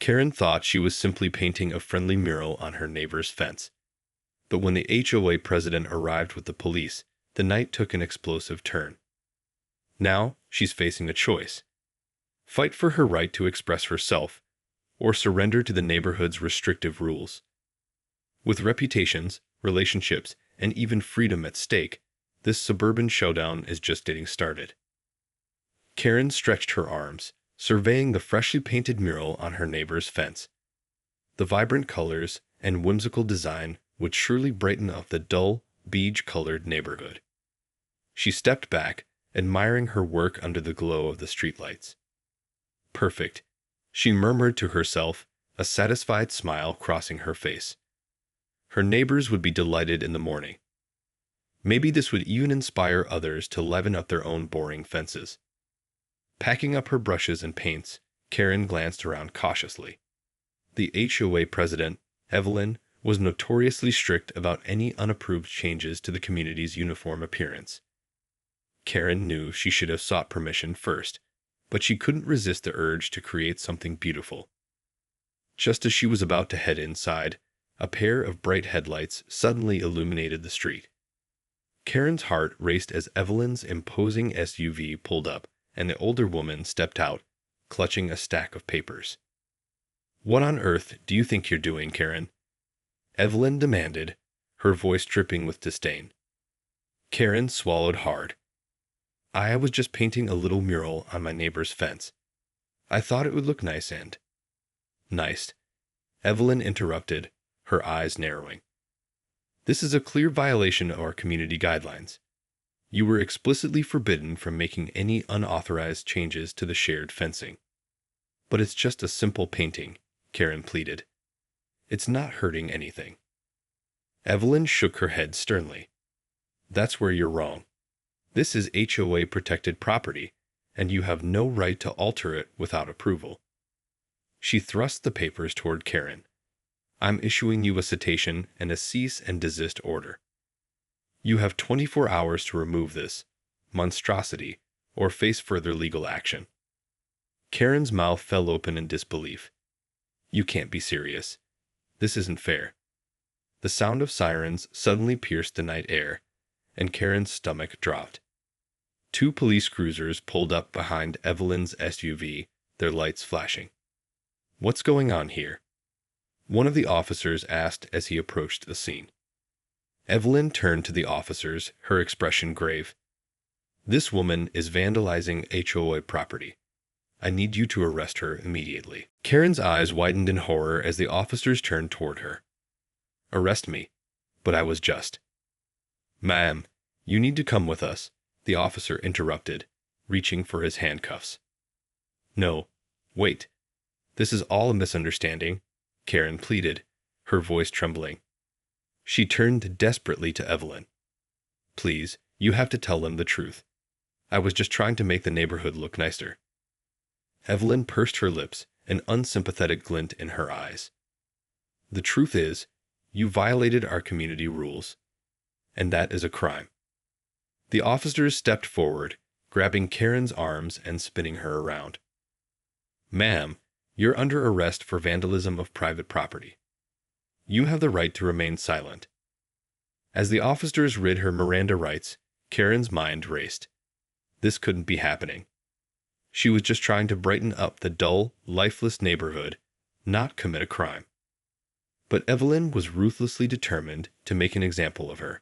Karen thought she was simply painting a friendly mural on her neighbor's fence. But when the HOA president arrived with the police, the night took an explosive turn. Now she's facing a choice: fight for her right to express herself, or surrender to the neighborhood's restrictive rules. With reputations, relationships, and even freedom at stake, this suburban showdown is just getting started. Karen stretched her arms, surveying the freshly painted mural on her neighbor's fence. The vibrant colors and whimsical design would surely brighten up the dull, beige-colored neighborhood. She stepped back, admiring her work under the glow of the streetlights. Perfect, she murmured to herself, a satisfied smile crossing her face. Her neighbors would be delighted in the morning. Maybe this would even inspire others to liven up their own boring fences. Packing up her brushes and paints, Karen glanced around cautiously. The HOA president, Evelyn, was notoriously strict about any unapproved changes to the community's uniform appearance. Karen knew she should have sought permission first, but she couldn't resist the urge to create something beautiful. Just as she was about to head inside, a pair of bright headlights suddenly illuminated the street. Karen's heart raced as Evelyn's imposing SUV pulled up, and the older woman stepped out, clutching a stack of papers. "What on earth do you think you're doing, Karen?" Evelyn demanded, her voice dripping with disdain. Karen swallowed hard. "I was just painting a little mural on my neighbor's fence. I thought it would look nice and—" "Nice," Evelyn interrupted, her eyes narrowing. "This is a clear violation of our community guidelines. You were explicitly forbidden from making any unauthorized changes to the shared fencing." "But it's just a simple painting," Karen pleaded. "It's not hurting anything." Evelyn shook her head sternly. "That's where you're wrong. This is HOA-protected property, and you have no right to alter it without approval." She thrust the papers toward Karen. "I'm issuing you a citation and a cease and desist order. You have 24 hours to remove this monstrosity or face further legal action." Karen's mouth fell open in disbelief. "You can't be serious. This isn't fair." The sound of sirens suddenly pierced the night air, and Karen's stomach dropped. 2 police cruisers pulled up behind Evelyn's SUV, their lights flashing. "What's going on here?" one of the officers asked as he approached the scene. Evelyn turned to the officers, her expression grave. "This woman is vandalizing HOA property. I need you to arrest her immediately." Karen's eyes widened in horror as the officers turned toward her. "Arrest me? But I was just—" "Ma'am, you need to come with us," the officer interrupted, reaching for his handcuffs. "No, wait. This is all a misunderstanding," Karen pleaded, her voice trembling. She turned desperately to Evelyn. "Please, you have to tell them the truth. I was just trying to make the neighborhood look nicer." Evelyn pursed her lips, an unsympathetic glint in her eyes. "The truth is, you violated our community rules, and that is a crime." The officers stepped forward, grabbing Karen's arms and spinning her around. "Ma'am, you're under arrest for vandalism of private property. You have the right to remain silent." As the officers read her Miranda rights, Karen's mind raced. This couldn't be happening. She was just trying to brighten up the dull, lifeless neighborhood, not commit a crime. But Evelyn was ruthlessly determined to make an example of her.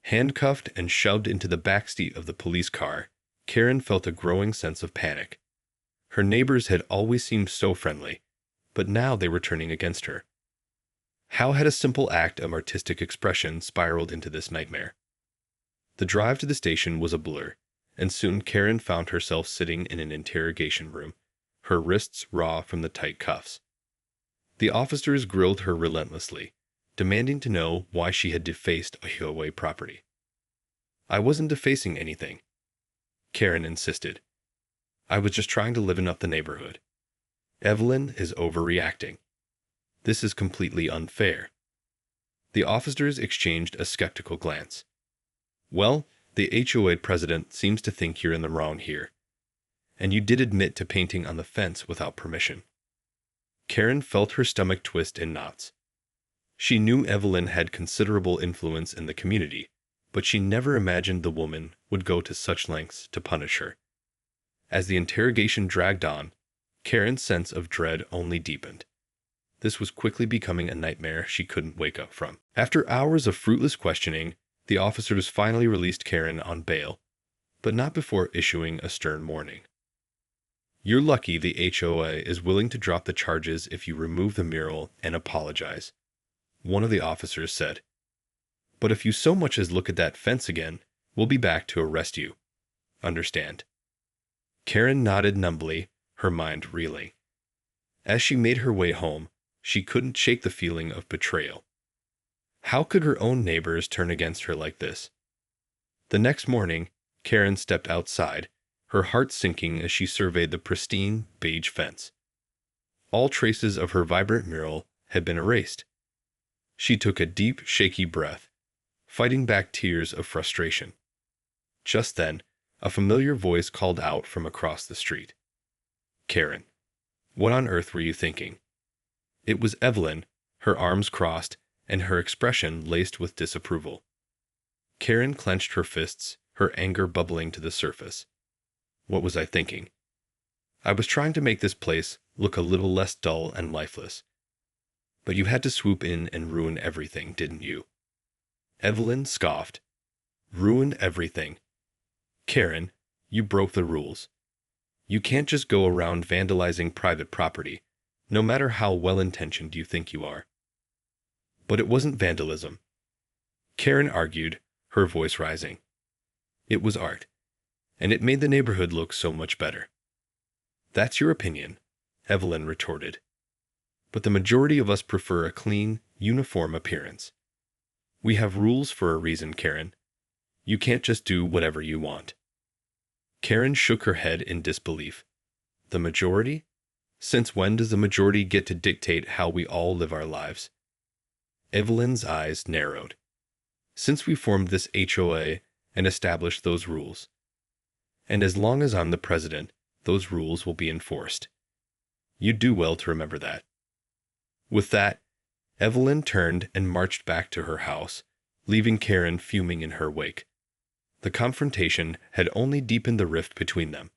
Handcuffed and shoved into the backseat of the police car, Karen felt a growing sense of panic. Her neighbors had always seemed so friendly, but now they were turning against her. How had a simple act of artistic expression spiraled into this nightmare? The drive to the station was a blur, and soon Karen found herself sitting in an interrogation room, her wrists raw from the tight cuffs. The officers grilled her relentlessly, demanding to know why she had defaced a HOA property. "I wasn't defacing anything," Karen insisted. "I was just trying to liven up the neighborhood. Evelyn is overreacting. This is completely unfair." The officers exchanged a skeptical glance. "Well, the HOA president seems to think you're in the wrong here. And you did admit to painting on the fence without permission." Karen felt her stomach twist in knots. She knew Evelyn had considerable influence in the community, but she never imagined the woman would go to such lengths to punish her. As the interrogation dragged on, Karen's sense of dread only deepened. This was quickly becoming a nightmare she couldn't wake up from. After hours of fruitless questioning, the officers finally released Karen on bail, but not before issuing a stern warning. You're lucky the HOA is willing to drop the charges if you remove the mural and apologize, one of the officers said. But if you so much as look at that fence again, we'll be back to arrest you. Understand? Karen nodded numbly, her mind reeling. As she made her way home, she couldn't shake the feeling of betrayal. How could her own neighbors turn against her like this? The next morning, Karen stepped outside, her heart sinking as she surveyed the pristine, beige fence. All traces of her vibrant mural had been erased. She took a deep, shaky breath, fighting back tears of frustration. Just then, a familiar voice called out from across the street. Karen, what on earth were you thinking? It was Evelyn, her arms crossed, and her expression laced with disapproval. Karen clenched her fists, her anger bubbling to the surface. What was I thinking? I was trying to make this place look a little less dull and lifeless. But you had to swoop in and ruin everything, didn't you? Evelyn scoffed. Ruin everything. Karen, you broke the rules. You can't just go around vandalizing private property, no matter how well-intentioned you think you are. But it wasn't vandalism. Karen argued, her voice rising. It was art, and it made the neighborhood look so much better. That's your opinion, Evelyn retorted. But the majority of us prefer a clean, uniform appearance. We have rules for a reason, Karen. You can't just do whatever you want. Karen shook her head in disbelief. The majority? Since when does the majority get to dictate how we all live our lives? Evelyn's eyes narrowed. Since we formed this HOA and established those rules. And as long as I'm the president, those rules will be enforced. You'd do well to remember that. With that, Evelyn turned and marched back to her house, leaving Karen fuming in her wake. The confrontation had only deepened the rift between them,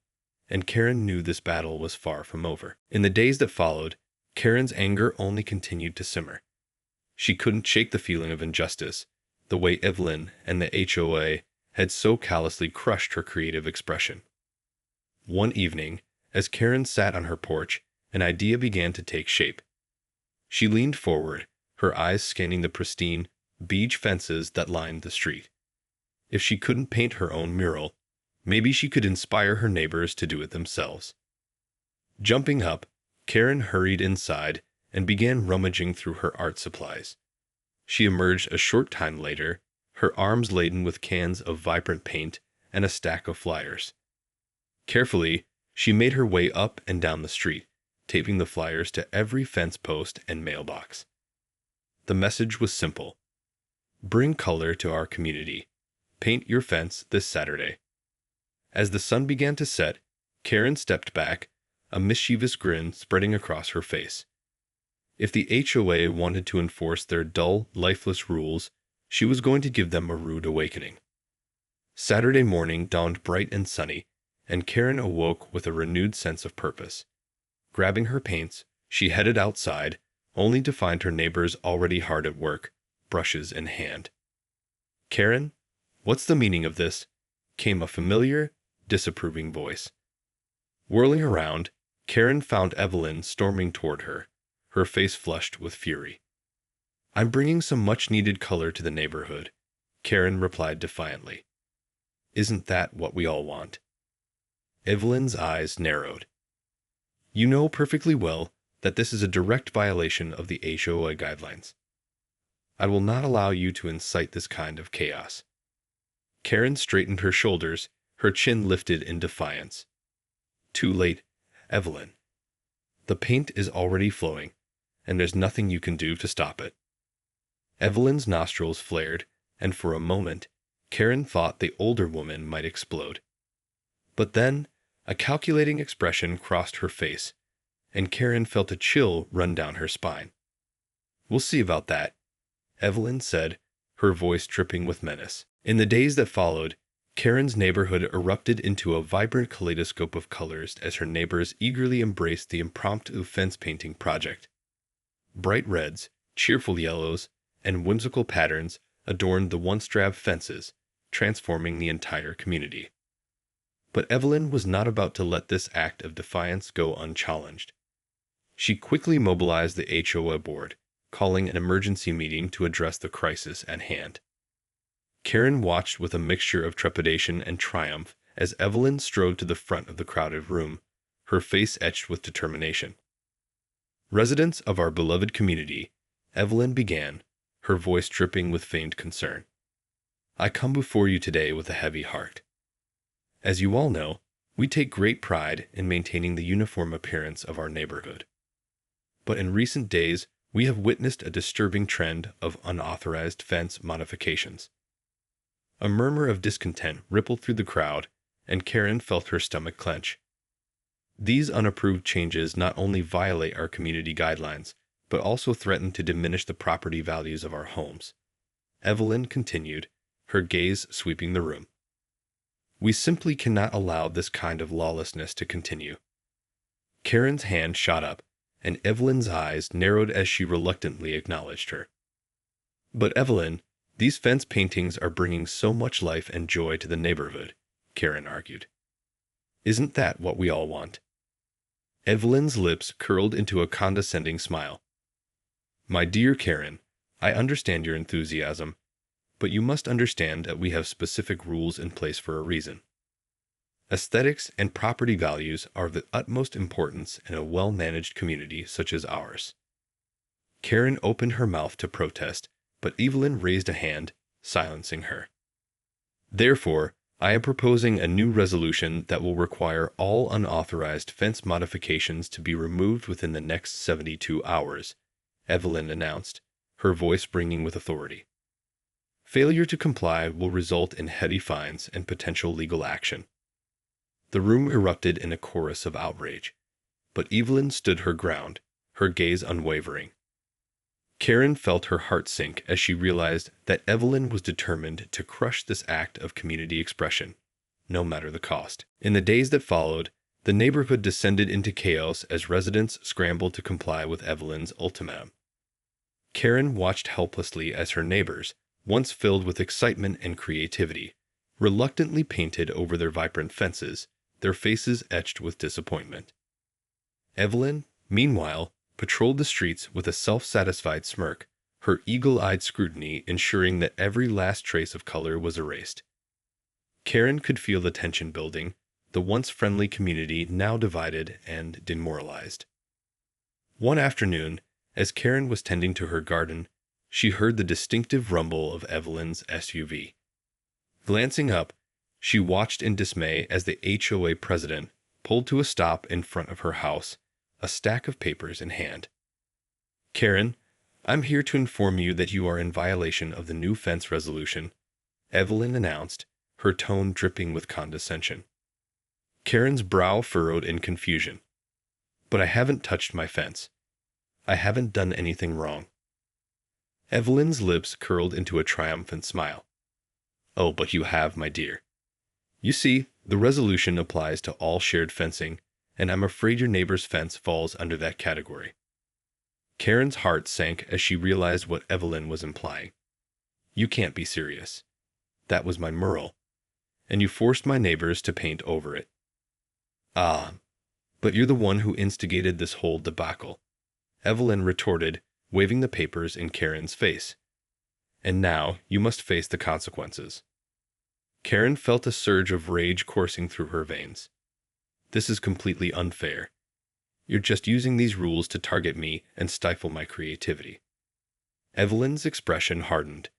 and Karen knew this battle was far from over. In the days that followed, Karen's anger only continued to simmer. She couldn't shake the feeling of injustice, the way Evelyn and the HOA had so callously crushed her creative expression. One evening, as Karen sat on her porch, an idea began to take shape. She leaned forward, her eyes scanning the pristine, beige fences that lined the street. If she couldn't paint her own mural, maybe she could inspire her neighbors to do it themselves. Jumping up, Karen hurried inside and began rummaging through her art supplies. She emerged a short time later, her arms laden with cans of vibrant paint and a stack of flyers. Carefully, she made her way up and down the street, taping the flyers to every fence post and mailbox. The message was simple. Bring color to our community. Paint your fence this Saturday. As the sun began to set, Karen stepped back, a mischievous grin spreading across her face. If the HOA wanted to enforce their dull, lifeless rules, she was going to give them a rude awakening. Saturday morning dawned bright and sunny, and Karen awoke with a renewed sense of purpose. Grabbing her paints, she headed outside, only to find her neighbors already hard at work, brushes in hand. Karen, what's the meaning of this? Came a familiar, disapproving voice. Whirling around, Karen found Evelyn storming toward her, her face flushed with fury. I'm bringing some much-needed color to the neighborhood, Karen replied defiantly. Isn't that what we all want? Evelyn's eyes narrowed. You know perfectly well that this is a direct violation of the HOA guidelines. I will not allow you to incite this kind of chaos. Karen straightened her shoulders, her chin lifted in defiance. Too late, Evelyn. The paint is already flowing, and there's nothing you can do to stop it. Evelyn's nostrils flared, and for a moment, Karen thought the older woman might explode. But then, a calculating expression crossed her face, and Karen felt a chill run down her spine. "We'll see about that," Evelyn said, her voice dripping with menace. In the days that followed, Karen's neighborhood erupted into a vibrant kaleidoscope of colors as her neighbors eagerly embraced the impromptu fence painting project. Bright reds, cheerful yellows, and whimsical patterns adorned the once drab fences, transforming the entire community. But Evelyn was not about to let this act of defiance go unchallenged. She quickly mobilized the HOA board, calling an emergency meeting to address the crisis at hand. Karen watched with a mixture of trepidation and triumph as Evelyn strode to the front of the crowded room, her face etched with determination. "Residents of our beloved community," Evelyn began, her voice dripping with feigned concern, "I come before you today with a heavy heart. As you all know, we take great pride in maintaining the uniform appearance of our neighborhood. But in recent days, we have witnessed a disturbing trend of unauthorized fence modifications." A murmur of discontent rippled through the crowd, and Karen felt her stomach clench. These unapproved changes not only violate our community guidelines, but also threaten to diminish the property values of our homes. Evelyn continued, her gaze sweeping the room. "We simply cannot allow this kind of lawlessness to continue." Karen's hand shot up, and Evelyn's eyes narrowed as she reluctantly acknowledged her. "But Evelyn, these fence paintings are bringing so much life and joy to the neighborhood," Karen argued. "Isn't that what we all want?" Evelyn's lips curled into a condescending smile. "My dear Karen, I understand your enthusiasm, but you must understand that we have specific rules in place for a reason. Aesthetics and property values are of the utmost importance in a well-managed community such as ours." Karen opened her mouth to protest, but Evelyn raised a hand, silencing her. "Therefore, I am proposing a new resolution that will require all unauthorized fence modifications to be removed within the next 72 hours, Evelyn announced, her voice ringing with authority. "Failure to comply will result in heavy fines and potential legal action." The room erupted in a chorus of outrage, but Evelyn stood her ground, her gaze unwavering. Karen felt her heart sink as she realized that Evelyn was determined to crush this act of community expression, no matter the cost. In the days that followed, the neighborhood descended into chaos as residents scrambled to comply with Evelyn's ultimatum. Karen watched helplessly as her neighbors, once filled with excitement and creativity, reluctantly painted over their vibrant fences, their faces etched with disappointment. Evelyn, meanwhile, patrolled the streets with a self-satisfied smirk, her eagle-eyed scrutiny ensuring that every last trace of color was erased. Karen could feel the tension building, the once friendly community now divided and demoralized. One afternoon, as Karen was tending to her garden, she heard the distinctive rumble of Evelyn's SUV. Glancing up, she watched in dismay as the HOA president pulled to a stop in front of her house, a stack of papers in hand. "Karen, I'm here to inform you that you are in violation of the new fence resolution," Evelyn announced, her tone dripping with condescension. Karen's brow furrowed in confusion. "But I haven't touched my fence. I haven't done anything wrong." Evelyn's lips curled into a triumphant smile. "Oh, but you have, my dear. You see, the resolution applies to all shared fencing, and I'm afraid your neighbor's fence falls under that category." Karen's heart sank as she realized what Evelyn was implying. "You can't be serious. That was my mural, and you forced my neighbors to paint over it." "Ah, but you're the one who instigated this whole debacle," Evelyn retorted, waving the papers in Karen's face. "And now you must face the consequences." Karen felt a surge of rage coursing through her veins. "This is completely unfair. You're just using these rules to target me and stifle my creativity." Evelyn's expression hardened.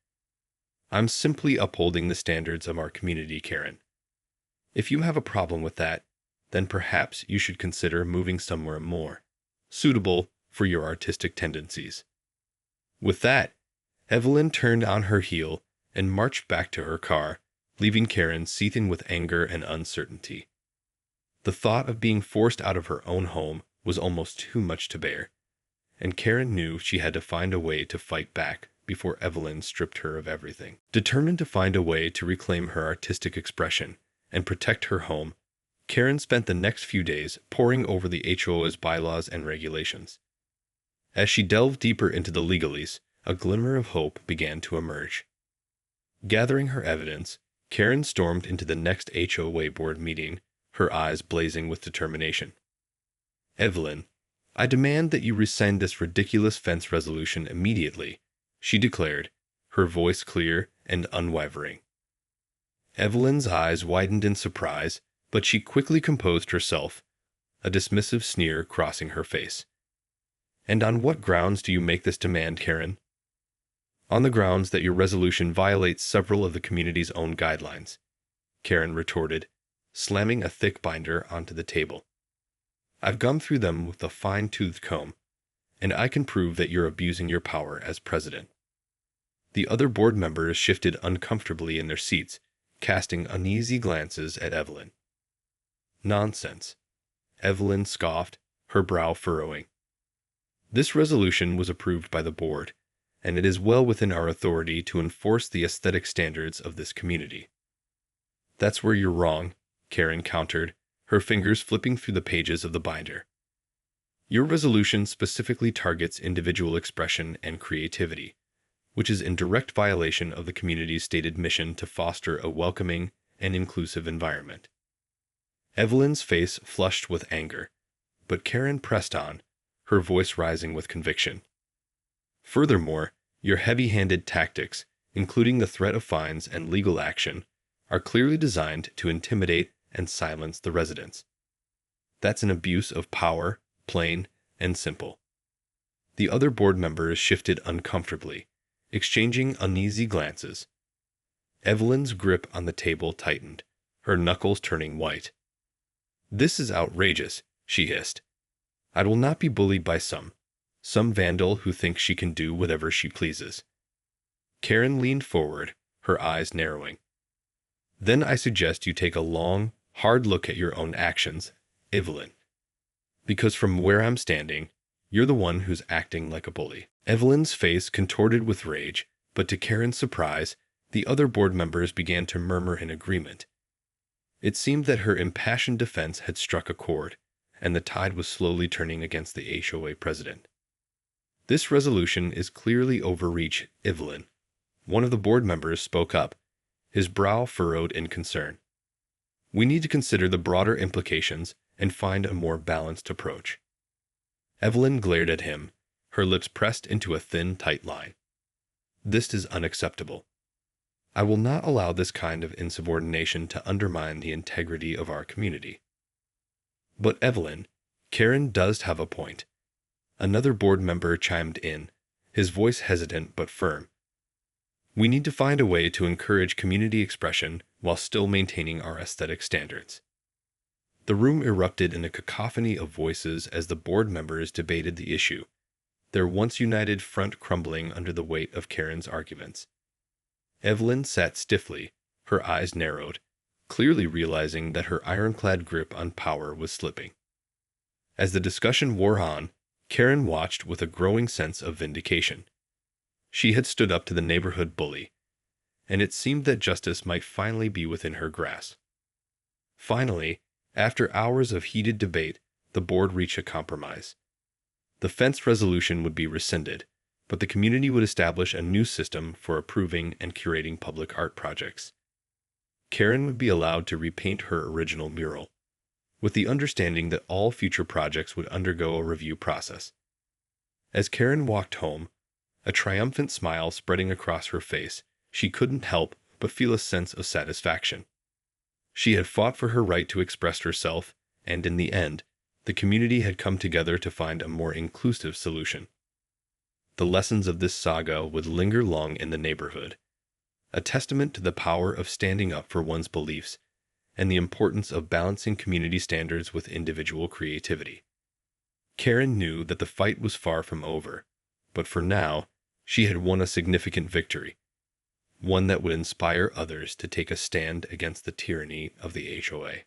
"I'm simply upholding the standards of our community, Karen. If you have a problem with that, then perhaps you should consider moving somewhere more suitable for your artistic tendencies." With that, Evelyn turned on her heel and marched back to her car, leaving Karen seething with anger and uncertainty. The thought of being forced out of her own home was almost too much to bear, and Karen knew she had to find a way to fight back before Evelyn stripped her of everything. Determined to find a way to reclaim her artistic expression and protect her home, Karen spent the next few days poring over the HOA's bylaws and regulations. As she delved deeper into the legalese, a glimmer of hope began to emerge. Gathering her evidence, Karen stormed into the next HOA board meeting, her eyes blazing with determination. "Evelyn, I demand that you rescind this ridiculous fence resolution immediately," she declared, her voice clear and unwavering. Evelyn's eyes widened in surprise, but she quickly composed herself, a dismissive sneer crossing her face. "And on what grounds do you make this demand, Karen?" "On the grounds that your resolution violates several of the community's own guidelines," Karen retorted, slamming a thick binder onto the table. "I've gone through them with a fine-toothed comb, and I can prove that you're abusing your power as president." The other board members shifted uncomfortably in their seats, casting uneasy glances at Evelyn. "Nonsense," Evelyn scoffed, her brow furrowing. "This resolution was approved by the board, and it is well within our authority to enforce the aesthetic standards of this community." "That's where you're wrong," Karen countered, her fingers flipping through the pages of the binder. "Your resolution specifically targets individual expression and creativity, which is in direct violation of the community's stated mission to foster a welcoming and inclusive environment." Evelyn's face flushed with anger, but Karen pressed on, her voice rising with conviction. "Furthermore, your heavy-handed tactics, including the threat of fines and legal action, are clearly designed to intimidate and silence the residents. That's an abuse of power, plain and simple." The other board members shifted uncomfortably, exchanging uneasy glances. Evelyn's grip on the table tightened, her knuckles turning white. "This is outrageous," she hissed. "I will not be bullied by some vandal who thinks she can do whatever she pleases." Karen leaned forward, her eyes narrowing. "Then I suggest you take a long, hard look at your own actions, Evelyn. Because from where I'm standing, you're the one who's acting like a bully." Evelyn's face contorted with rage, but to Karen's surprise, the other board members began to murmur in agreement. It seemed that her impassioned defense had struck a chord, and the tide was slowly turning against the HOA president. "This resolution is clearly overreach, Evelyn," one of the board members spoke up, his brow furrowed in concern. "We need to consider the broader implications and find a more balanced approach." Evelyn glared at him, her lips pressed into a thin, tight line. "This is unacceptable. I will not allow this kind of insubordination to undermine the integrity of our community." "But Evelyn, Karen does have a point." Another board member chimed in, his voice hesitant but firm. "We need to find a way to encourage community expression while still maintaining our aesthetic standards." The room erupted in a cacophony of voices as the board members debated the issue, their once united front crumbling under the weight of Karen's arguments. Evelyn sat stiffly, her eyes narrowed, clearly realizing that her ironclad grip on power was slipping. As the discussion wore on, Karen watched with a growing sense of vindication. She had stood up to the neighborhood bully, and it seemed that justice might finally be within her grasp. Finally, after hours of heated debate, the board reached a compromise. The fence resolution would be rescinded, but the community would establish a new system for approving and curating public art projects. Karen would be allowed to repaint her original mural, with the understanding that all future projects would undergo a review process. As Karen walked home, a triumphant smile spreading across her face, she couldn't help but feel a sense of satisfaction. She had fought for her right to express herself, and in the end, the community had come together to find a more inclusive solution. The lessons of this saga would linger long in the neighborhood, a testament to the power of standing up for one's beliefs and the importance of balancing community standards with individual creativity. Karen knew that the fight was far from over, but for now, she had won a significant victory, one that would inspire others to take a stand against the tyranny of the HOA.